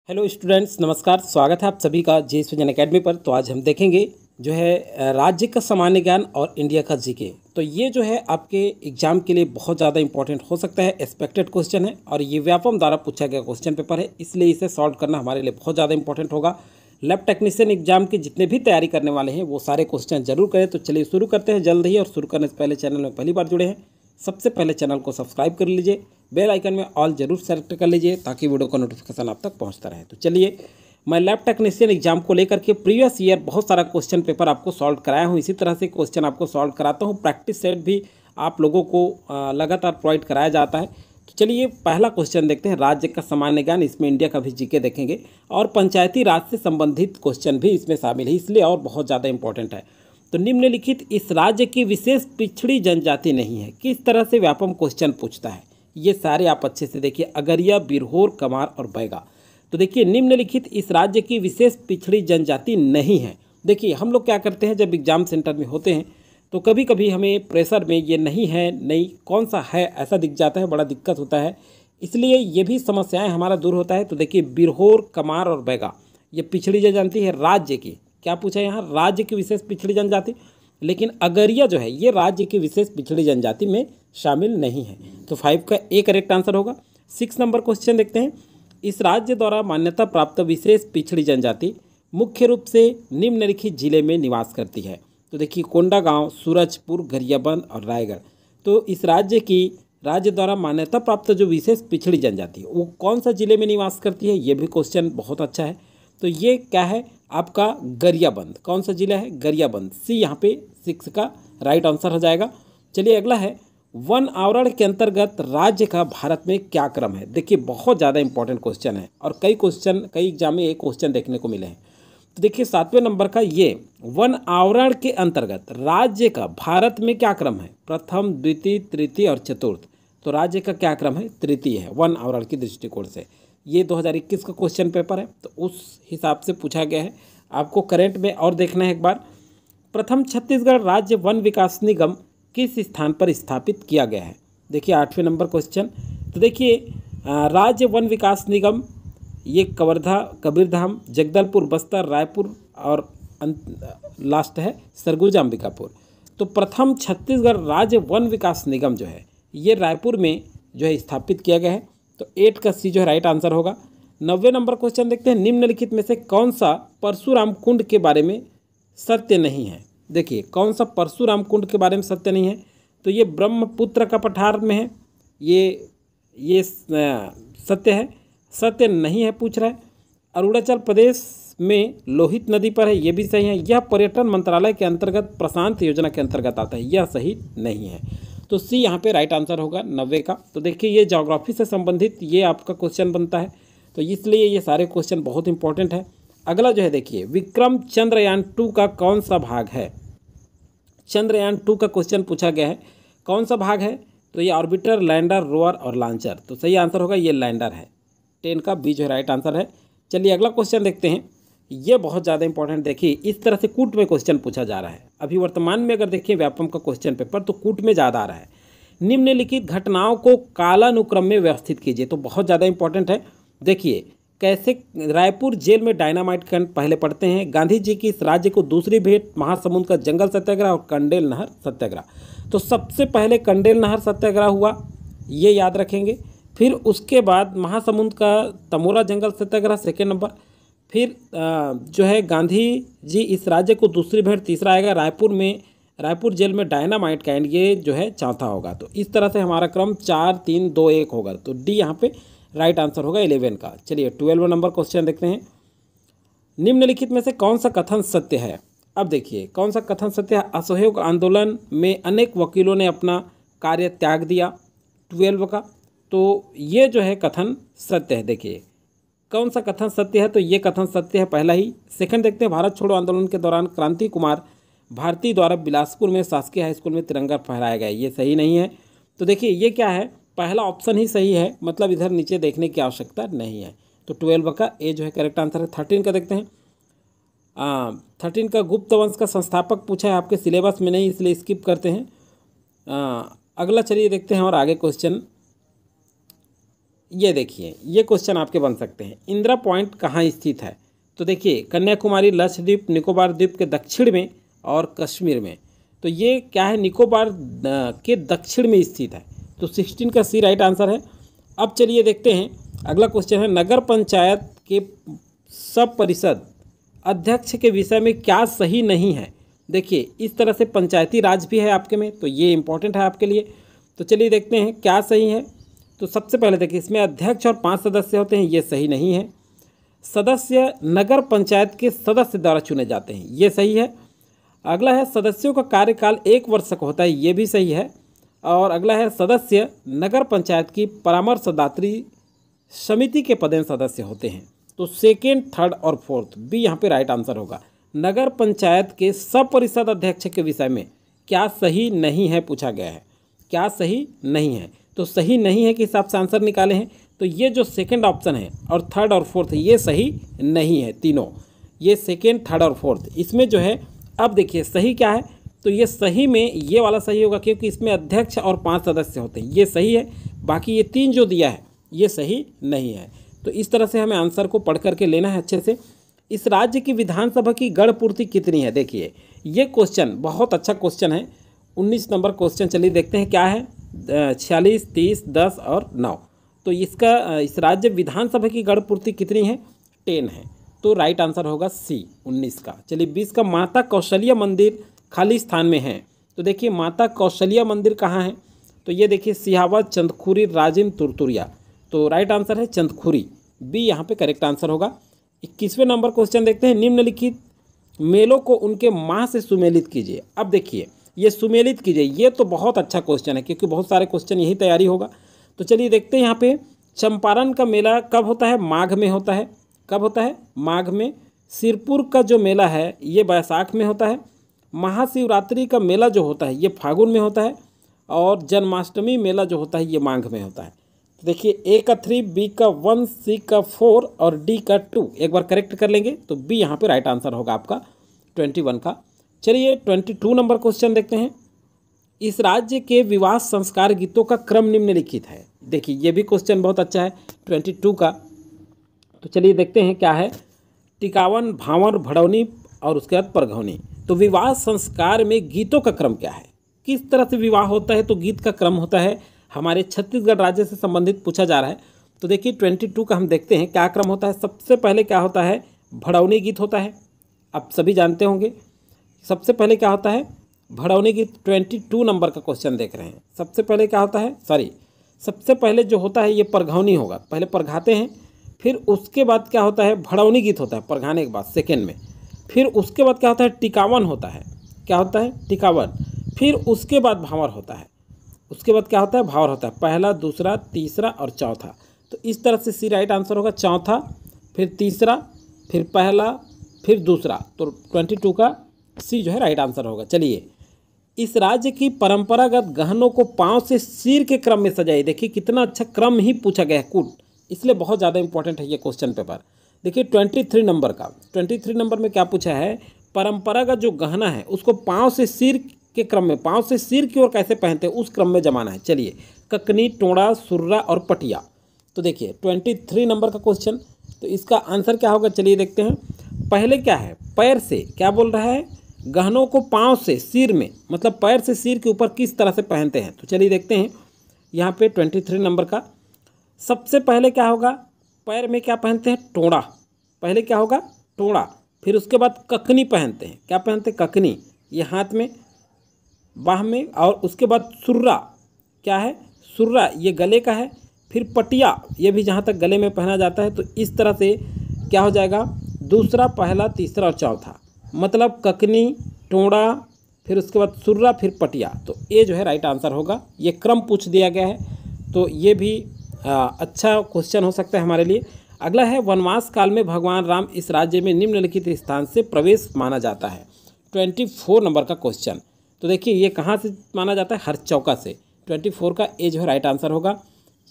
Hello students, नमस्कार। स्वागत है आप सभी का जे एस विजन अकेडमी पर। तो आज हम देखेंगे जो है राज्य का सामान्य ज्ञान और इंडिया का जीके। तो ये जो है आपके एग्जाम के लिए बहुत ज़्यादा इंपॉर्टेंट हो सकता है। एक्सपेक्टेड क्वेश्चन है और ये व्यापम द्वारा पूछा गया क्वेश्चन पेपर है, इसलिए इसे सॉल्व करना हमारे लिए बहुत ज़्यादा इंपॉर्टेंट होगा। लैब टेक्नीशियन एग्जाम के जितने भी तैयारी करने वाले हैं वो सारे क्वेश्चन जरूर करें। तो चलिए शुरू करते हैं जल्द ही। और शुरू करने से पहले चैनल में पहली बार जुड़े हैं, सबसे पहले चैनल को सब्सक्राइब कर लीजिए, बेल आइकन में ऑल जरूर सेलेक्ट कर लीजिए ताकि वीडियो का नोटिफिकेशन आप तक पहुंचता रहे। तो चलिए, मैं लैब टेक्नीशियन एग्जाम को लेकर के प्रीवियस ईयर बहुत सारा क्वेश्चन पेपर आपको सॉल्व कराया हूं। इसी तरह से क्वेश्चन आपको सॉल्व कराता हूं। प्रैक्टिस सेट भी आप लोगों को लगातार प्रोवाइड कराया जाता है। तो चलिए पहला क्वेश्चन देखते हैं। राज्य का सामान्य ज्ञान, इसमें इंडिया का भी जीके देखेंगे और पंचायती राज से संबंधित क्वेश्चन भी इसमें शामिल है, इसलिए और बहुत ज़्यादा इंपॉर्टेंट है। तो निम्नलिखित इस राज्य की विशेष पिछड़ी जनजाति नहीं है, किस तरह से व्यापम क्वेश्चन पूछता है। ये सारे आप अच्छे से देखिए, अगरिया, बिरहोर, कमार और बैगा। तो देखिए, निम्नलिखित इस राज्य की विशेष पिछड़ी जनजाति नहीं है। देखिए, हम लोग क्या करते हैं जब एग्जाम सेंटर में होते हैं तो कभी कभी हमें प्रेशर में ये नहीं है, नहीं कौन सा है ऐसा दिख जाता है, बड़ा दिक्कत होता है। इसलिए ये भी समस्याएं हमारा दूर होता है। तो देखिए, बिरहोर, कमार और बैगा ये पिछड़ी जनजाति है राज्य की। क्या पूछा है यहाँ? राज्य की विशेष पिछड़ी जनजाति। लेकिन अगरिया जो है ये राज्य की विशेष पिछड़ी जनजाति में शामिल नहीं है। तो 5 का ए करेक्ट आंसर होगा। 6 नंबर क्वेश्चन देखते हैं। इस राज्य द्वारा मान्यता प्राप्त विशेष पिछड़ी जनजाति मुख्य रूप से निम्नलिखित जिले में निवास करती है। तो देखिए, कोंडागांव, सूरजपुर, गरियाबंद और रायगढ़। तो इस राज्य द्वारा मान्यता प्राप्त जो विशेष पिछड़ी जनजाति वो कौन सा जिले में निवास करती है, ये भी क्वेश्चन बहुत अच्छा है। तो ये क्या है आपका? गरियाबंद। कौन सा जिला है? गरियाबंद। सी यहाँ पे 6 का राइट आंसर हो जाएगा। चलिए अगला है, वन आवरण के अंतर्गत राज्य का भारत में क्या क्रम है। देखिए, बहुत ज़्यादा इंपॉर्टेंट क्वेश्चन है और कई एग्जाम में एक क्वेश्चन देखने को मिले हैं। तो देखिए 7वें नंबर का, ये वन आवरण के अंतर्गत राज्य का भारत में क्या क्रम है? प्रथम, द्वितीय, तृतीय और चतुर्थ। तो राज्य का क्या क्रम है? तृतीय है वन आवरण की दृष्टिकोण से। ये 2021 का क्वेश्चन पेपर है, तो उस हिसाब से पूछा गया है। आपको करंट में और देखना है एक बार। प्रथम छत्तीसगढ़ राज्य वन विकास निगम किस स्थान पर स्थापित किया गया है? देखिए 8वें नंबर क्वेश्चन। तो देखिए, राज्य वन विकास निगम ये कवर्धा, कबीरधाम, जगदलपुर, बस्तर, रायपुर और लास्ट है सरगुजा, अंबिकापुर। तो प्रथम छत्तीसगढ़ राज्य वन विकास निगम जो है ये रायपुर में जो है स्थापित किया गया है। तो 8 का सी जो है राइट आंसर होगा। 90 नंबर क्वेश्चन देखते हैं। निम्नलिखित में से कौन सा परशुराम कुंड के बारे में सत्य नहीं है? देखिए, कौन सा परशुराम कुंड के बारे में सत्य नहीं है? तो ये ब्रह्मपुत्र का पठार में है, ये सत्य है, सत्य नहीं है पूछ रहा है। अरुणाचल प्रदेश में लोहित नदी पर है, ये भी सही है। यह पर्यटन मंत्रालय के अंतर्गत प्रशांत योजना के अंतर्गत आता है, यह सही नहीं है। तो सी यहाँ पे राइट आंसर होगा 90 का। तो देखिए, ये ज्योग्राफी से संबंधित ये आपका क्वेश्चन बनता है, तो इसलिए ये सारे क्वेश्चन बहुत इंपॉर्टेंट है। अगला जो है देखिए, विक्रम चंद्रयान 2 का कौन सा भाग है? चंद्रयान 2 का क्वेश्चन पूछा गया है, कौन सा भाग है? तो ये ऑर्बिटर, लैंडर, रोवर और लॉन्चर। तो सही आंसर होगा ये लैंडर है। 10 का बी जो है राइट आंसर है। चलिए अगला क्वेश्चन देखते हैं। ये बहुत ज़्यादा इंपॉर्टेंट। देखिए, इस तरह से कूट में क्वेश्चन पूछा जा रहा है। अभी वर्तमान में अगर देखिए व्यापम का क्वेश्चन पेपर, तो कूट में ज़्यादा आ रहा है। निम्नलिखित घटनाओं को कालानुक्रम में व्यवस्थित कीजिए। तो बहुत ज़्यादा इंपॉर्टेंट है। देखिए कैसे रायपुर जेल में डायनामाइट कांड पहले पढ़ते हैं, गांधी जी की इस राज्य को दूसरी भेंट, महासमुंद का जंगल सत्याग्रह और कंडेल नहर सत्याग्रह। तो सबसे पहले कंडेल नहर सत्याग्रह हुआ, ये याद रखेंगे। फिर उसके बाद महासमुंद का तमोरा जंगल सत्याग्रह सेकेंड नंबर। फिर जो है गांधी जी इस राज्य को दूसरी भेंट तीसरा आएगा। रायपुर जेल में डायनामाइट कांड ये जो है चौथा होगा। तो इस तरह से हमारा क्रम 4, 3, 2, 1 होगा। तो डी यहाँ पे राइट आंसर होगा 11 का। चलिए 12 नंबर क्वेश्चन देखते हैं। निम्नलिखित में से कौन सा कथन सत्य है? अब देखिए, कौन सा कथन सत्य है? असहयोग आंदोलन में अनेक वकीलों ने अपना कार्य त्याग दिया, 12 का। तो ये जो है कथन सत्य है। देखिए कौन सा कथन सत्य है? तो ये कथन सत्य है पहला ही। सेकंड देखते हैं, भारत छोड़ो आंदोलन के दौरान क्रांति कुमार भारती द्वारा बिलासपुर में शासकीय हाई स्कूल में तिरंगा फहराया गया, ये सही नहीं है। तो देखिए ये क्या है, पहला ऑप्शन ही सही है, मतलब इधर नीचे देखने की आवश्यकता नहीं है। तो 12 का ए जो है करेक्ट आंसर है। 13 का देखते हैं। 13 का गुप्त वंश का संस्थापक पूछा है, आपके सिलेबस में नहीं, इसलिए स्किप करते हैं। अगला चलिए देखते हैं और आगे क्वेश्चन। ये देखिए, ये क्वेश्चन आपके बन सकते हैं। इंदिरा पॉइंट कहाँ स्थित है? तो देखिए, कन्याकुमारी, लक्षद्वीप, निकोबार द्वीप के दक्षिण में और कश्मीर में। तो ये क्या है, निकोबार के दक्षिण में स्थित है। तो 16 का सी राइट आंसर है। अब चलिए देखते हैं अगला क्वेश्चन है, नगर पंचायत के सब परिषद अध्यक्ष के विषय में क्या सही नहीं है? देखिए, इस तरह से पंचायती राज भी है आपके में, तो ये इंपॉर्टेंट है आपके लिए। तो चलिए देखते हैं क्या सही है। तो सबसे पहले देखिए, इसमें अध्यक्ष और 5 सदस्य होते हैं, ये सही नहीं है। सदस्य नगर पंचायत के सदस्य द्वारा चुने जाते हैं, ये सही है। अगला है, सदस्यों का कार्यकाल 1 वर्ष का होता है, ये भी सही है। और अगला है, सदस्य नगर पंचायत की परामर्शदात्री समिति के पदेन सदस्य होते हैं। तो सेकेंड, थर्ड और फोर्थ बी यहाँ पे राइट आंसर होगा। नगर पंचायत के सब परिषद अध्यक्ष के विषय में क्या सही नहीं है पूछा गया है, क्या सही नहीं है। तो सही नहीं है के हिसाब से आंसर निकाले हैं। तो ये जो सेकेंड ऑप्शन है और थर्ड और फोर्थ, ये सही नहीं है तीनों, ये सेकेंड, थर्ड और फोर्थ। इसमें जो है, अब देखिए सही क्या है, तो ये सही में ये वाला सही होगा, क्योंकि इसमें अध्यक्ष और 5 सदस्य होते हैं, ये सही है। बाकी ये 3 जो दिया है ये सही नहीं है। तो इस तरह से हमें आंसर को पढ़ करके लेना है अच्छे से। इस राज्य की विधानसभा की गढ़ पूर्ति कितनी है? देखिए, ये क्वेश्चन बहुत अच्छा क्वेश्चन है, 19 नंबर क्वेश्चन। चलिए देखते हैं क्या है, 46, 30, 10 और 9। तो इसका इस राज्य विधानसभा की गढ़ पूर्ति कितनी है? 10 है। तो राइट आंसर होगा सी 19 का। चलिए 20 का, माता कौशल्या मंदिर खाली स्थान में है। तो देखिए, माता कौशल्या मंदिर कहाँ है? तो ये देखिए, सिहावा, चंदखुरी, राजिम, तुरतुरिया। तो राइट आंसर है चंदखुरी, बी यहाँ पे करेक्ट आंसर होगा। 21वें नंबर क्वेश्चन देखते हैं, निम्नलिखित मेलों को उनके माह से सुमेलित कीजिए। अब देखिए, ये सुमेलित कीजिए, ये तो बहुत अच्छा क्वेश्चन है, क्योंकि बहुत सारे क्वेश्चन यही तैयारी होगा। तो चलिए देखते हैं यहाँ पे, चंपारण का मेला कब होता है? माघ में होता है। कब होता है? माघ में। सिरपुर का जो मेला है ये बैसाख में होता है। महाशिवरात्रि का मेला जो होता है ये फागुन में होता है। और जन्माष्टमी मेला जो होता है ये माघ में होता है। तो देखिए, ए का 3, बी का 1, सी का 4 और डी का 2 एक बार करेक्ट कर लेंगे तो बी यहाँ पे राइट आंसर होगा आपका 21 का। चलिए 22 नंबर क्वेश्चन देखते हैं, इस राज्य के विवाह संस्कार गीतों का क्रम निम्नलिखित है। देखिए, ये भी क्वेश्चन बहुत अच्छा है 22 का। तो चलिए देखते हैं क्या है, टिकावन, भांवर, भड़ौनी और उसके बाद परघौनी। तो विवाह संस्कार में गीतों का क्रम क्या है? किस तरह से विवाह होता है? तो गीत का क्रम होता है, हमारे छत्तीसगढ़ राज्य से संबंधित पूछा जा रहा है। तो देखिए 22 का हम देखते हैं क्या क्रम होता है। सबसे पहले क्या होता है? भड़ौनी गीत होता है, आप सभी जानते होंगे। सबसे पहले क्या होता है? भड़ौनी गीत। 22 नंबर का क्वेश्चन देख रहे हैं। सबसे पहले क्या होता है? सबसे पहले जो होता है ये परघौनी होगा, पहले परघाते हैं, फिर उसके बाद क्या होता है? भड़ौनी गीत होता है परघाने के बाद सेकेंड में। फिर उसके बाद क्या होता है? टिकावन होता है। क्या होता है? टिकावन। फिर उसके बाद भांवर होता है। उसके बाद क्या होता है? भांवर होता है, पहला, दूसरा, तीसरा और चौथा। तो इस तरह से सी राइट आंसर होगा, चौथा, फिर तीसरा, फिर पहला, फिर दूसरा। तो 22 का सी जो है राइट आंसर होगा। चलिए, इस राज्य की परंपरागत गहनों को पांव से सिर के क्रम में सजाइए। देखिए कितना अच्छा क्रम ही पूछा गया है, कूट, इसलिए बहुत ज़्यादा इंपॉर्टेंट है ये क्वेश्चन पेपर। देखिए 23 नंबर का, 23 नंबर में क्या पूछा है? परंपरागत जो गहना है उसको पाँव से सिर के क्रम में, पाँव से सिर की ओर कैसे पहनते हैं उस क्रम में जमाना है। चलिए, ककनी, टोड़ा, सुर्रा और पटिया। तो देखिए 23 नंबर का क्वेश्चन, तो इसका आंसर क्या होगा? चलिए देखते हैं। पहले क्या है? पैर से, क्या बोल रहा है? गहनों को पाँव से सिर में, मतलब पैर से सिर के ऊपर किस तरह से पहनते हैं। तो चलिए देखते हैं यहाँ पे 23 नंबर का। सबसे पहले क्या होगा? पैर में क्या पहनते हैं? टोड़ा। पहले क्या होगा? टोड़ा। फिर उसके बाद ककनी पहनते हैं। क्या पहनते हैं? ककनी, ये हाथ में, बाह में। और उसके बाद सुर्रा, क्या है? सुर्रा, ये गले का है। फिर पटिया, ये भी जहाँ तक गले में पहना जाता है। तो इस तरह से क्या हो जाएगा? दूसरा, पहला, तीसरा और चौथा, मतलब ककनी, टोड़ा, फिर उसके बाद सुर्रा, फिर पटिया। तो ये जो है राइट आंसर होगा। ये क्रम पूछ दिया गया है, तो ये भी अच्छा क्वेश्चन हो सकता है हमारे लिए। अगला है, वनवास काल में भगवान राम इस राज्य में निम्नलिखित स्थान से प्रवेश माना जाता है। 24 नंबर का क्वेश्चन। तो देखिए ये कहाँ से माना जाता है? हरचौका से। 24 का ए जो है राइट आंसर होगा।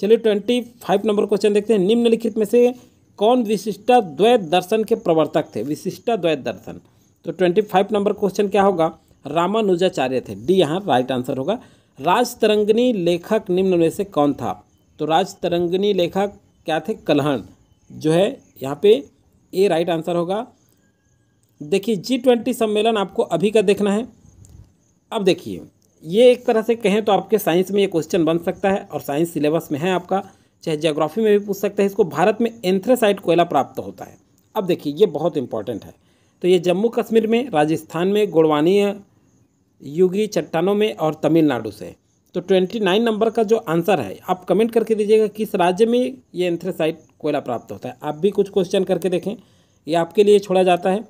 चलिए 25 नंबर क्वेश्चन देखते हैं, निम्नलिखित में से कौन विशिष्टाद्वैत दर्शन के प्रवर्तक थे? विशिष्टाद्वैत दर्शन। तो 25 नंबर क्वेश्चन क्या होगा? रामानुजाचार्य थे, डी यहाँ राइट आंसर होगा। राजतरंगिणी लेखक निम्न में से कौन था? तो राजतरंगिणी लेखक क्या थे? कल्हण जो है यहाँ पे ए राइट आंसर होगा। देखिए G20 सम्मेलन आपको अभी का देखना है। अब देखिए ये एक तरह से कहें तो आपके साइंस में ये क्वेश्चन बन सकता है और साइंस सिलेबस में है आपका, चाहे ज्योग्राफी में भी पूछ सकते हैं। इसको भारत में एंथ्रेसाइट कोयला प्राप्त होता है। अब देखिए ये बहुत इंपॉर्टेंट है। तो ये जम्मू कश्मीर में, राजस्थान में, गोंडवानी युगी चट्टानों में और तमिलनाडु से। तो 29 नंबर का जो आंसर है आप कमेंट करके दीजिएगा किस राज्य में ये एंथ्रेसाइट कोयला प्राप्त होता है। आप भी कुछ क्वेश्चन करके देखें, ये आपके लिए छोड़ा जाता है।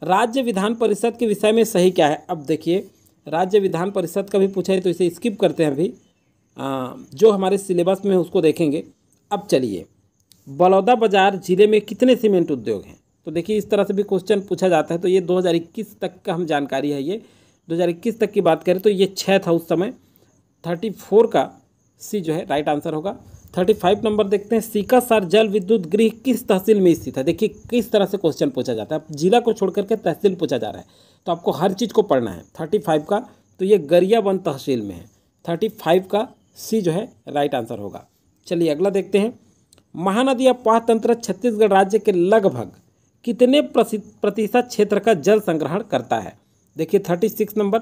राज्य विधान परिषद के विषय में सही क्या है? अब देखिए राज्य विधान परिषद का भी पूछा है तो इसे स्किप करते हैं अभी, जो हमारे सिलेबस में है उसको देखेंगे। अब चलिए, बलौदाबाजार जिले में कितने सीमेंट उद्योग हैं? तो देखिए इस तरह से भी क्वेश्चन पूछा जाता है। तो ये 2021 तक का हम जानकारी है, ये 2021 तक की बात करें तो ये 6 था उस समय। 34 का सी जो है राइट आंसर होगा। 35 नंबर देखते हैं, सीकासार जल विद्युत गृह किस तहसील में स्थित है? देखिए किस तरह से क्वेश्चन पूछा जाता है। जिला को छोड़ करके तहसील पूछा जा रहा है तो आपको हर चीज़ को पढ़ना है। 35 का तो ये गरियाबंद तहसील में है। 35 का सी जो है राइट आंसर होगा। चलिए अगला देखते हैं, महानदी अपवाह तंत्र छत्तीसगढ़ राज्य के लगभग कितने प्रतिशत क्षेत्र का जल संग्रहण करता है? देखिए 36 नंबर,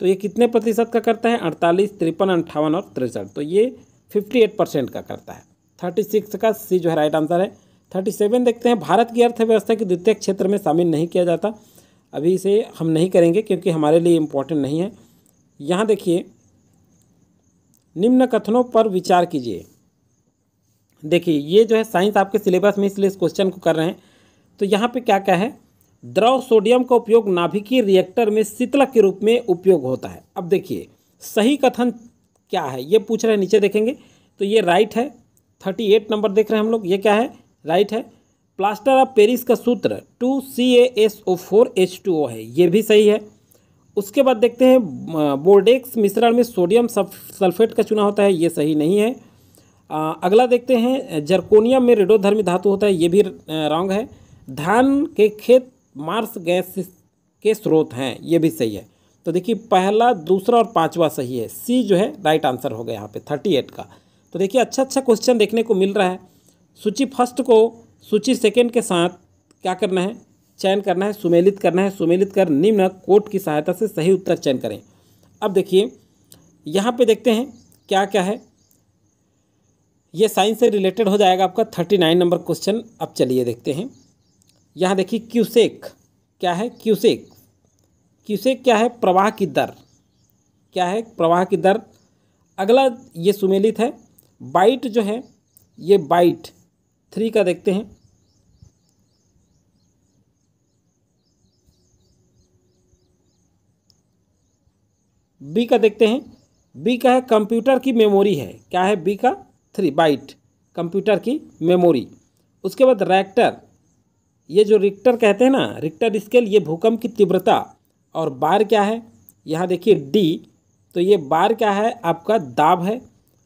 तो ये कितने प्रतिशत का करता है? 48, 53, 58 और 63। तो ये 58% का करता है। 36 का सी जो है राइट आंसर है। 37 देखते हैं, भारत की अर्थव्यवस्था के द्वितीय क्षेत्र में शामिल नहीं किया जाता। अभी इसे हम नहीं करेंगे क्योंकि हमारे लिए इम्पोर्टेंट नहीं है। यहाँ देखिए, निम्न कथनों पर विचार कीजिए। देखिए ये जो है साइंस आपके सिलेबस में, इसलिए इस क्वेश्चन को कर रहे हैं। तो यहाँ पे क्या क्या है, द्रव सोडियम का उपयोग नाभिकीय रिएक्टर में शीतलक के रूप में उपयोग होता है। अब देखिए सही कथन क्या है ये पूछ रहे हैं, नीचे देखेंगे तो ये राइट है। 38 नंबर देख रहे हैं हम लोग, ये क्या है? राइट है। प्लास्टर ऑफ पेरिस का सूत्र 2CaSO4H2O है, ये भी सही है। उसके बाद देखते हैं, बोर्डेक्स मिश्रण में सोडियम सल्फेट का चुना होता है, ये सही नहीं है। अगला देखते हैं, जर्कोनियम में रेडोधर्मी धातु होता है, ये भी रॉन्ग है। धान के खेत मार्स गैस के स्रोत हैं, ये भी सही है। तो देखिए पहला, दूसरा और पांचवा सही है। सी जो है राइट आंसर हो गया यहाँ पे 38 का। तो देखिए अच्छा क्वेश्चन देखने को मिल रहा है। सूची फर्स्ट को सूची सेकंड के साथ क्या करना है? चयन करना है, सुमेलित करना है। सुमेलित कर निम्न कोट की सहायता से सही उत्तर चयन करें। अब देखिए यहाँ पे देखते हैं क्या क्या है, ये साइंस से रिलेटेड हो जाएगा आपका 39 नंबर क्वेश्चन। अब चलिए देखते हैं, यहाँ देखिए क्यूसेक क्या है? क्यूसेक क्या है? प्रवाह की दर। क्या है? प्रवाह की दर। अगला ये सुमेलित है। बाइट जो है, ये बाइट 3 का देखते हैं, बी का देखते हैं। बी का है कंप्यूटर की मेमोरी है। क्या है? बी का 3 बाइट, कंप्यूटर की मेमोरी। उसके बाद रिएक्टर, ये जो रिक्टर कहते हैं ना, रिक्टर स्केल, ये भूकंप की तीव्रता। और बार क्या है? यहाँ देखिए डी, तो ये बार क्या है? आपका दाब है।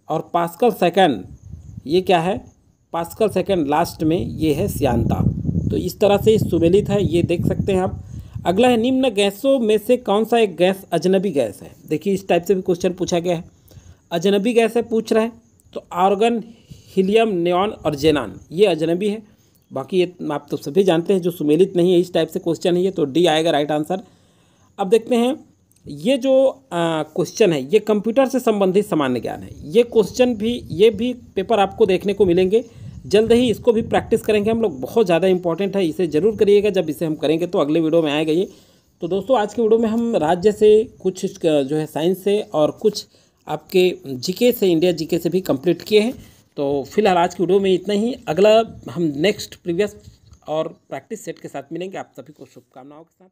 और पास्कल सेकंड, ये क्या है? पास्कल सेकंड लास्ट में ये है श्यानता। तो इस तरह से सुमेलित है, ये देख सकते हैं आप। अगला है, निम्न गैसों में से कौन सा एक गैस अजनबी गैस है? देखिए इस टाइप से भी क्वेश्चन पूछा गया है। अजनबी गैस है पूछ रहा है, तो आर्गन, हीलियम, नियॉन और जेनान ये अजनबी है। बाकी ये आप तो सभी जानते हैं जो सुमेलित नहीं है, इस टाइप से क्वेश्चन है ये, तो डी आएगा राइट आंसर। अब देखते हैं, ये जो क्वेश्चन है ये कंप्यूटर से संबंधित सामान्य ज्ञान है। ये क्वेश्चन भी, ये भी पेपर आपको देखने को मिलेंगे जल्द ही। इसको भी प्रैक्टिस करेंगे हम लोग, बहुत ज़्यादा इंपॉर्टेंट है, इसे ज़रूर करिएगा। जब इसे हम करेंगे तो अगले वीडियो में आएगा ये। तो दोस्तों आज के वीडियो में हम राज्य से कुछ जो है साइंस से और कुछ आपके जीके से, इंडिया जीके से भी कंप्लीट किए हैं। तो फिलहाल आज की वीडियो में इतना ही। अगला हम नेक्स्ट प्रीवियस और प्रैक्टिस सेट के साथ मिलेंगे। आप सभी को शुभकामनाओं के साथ।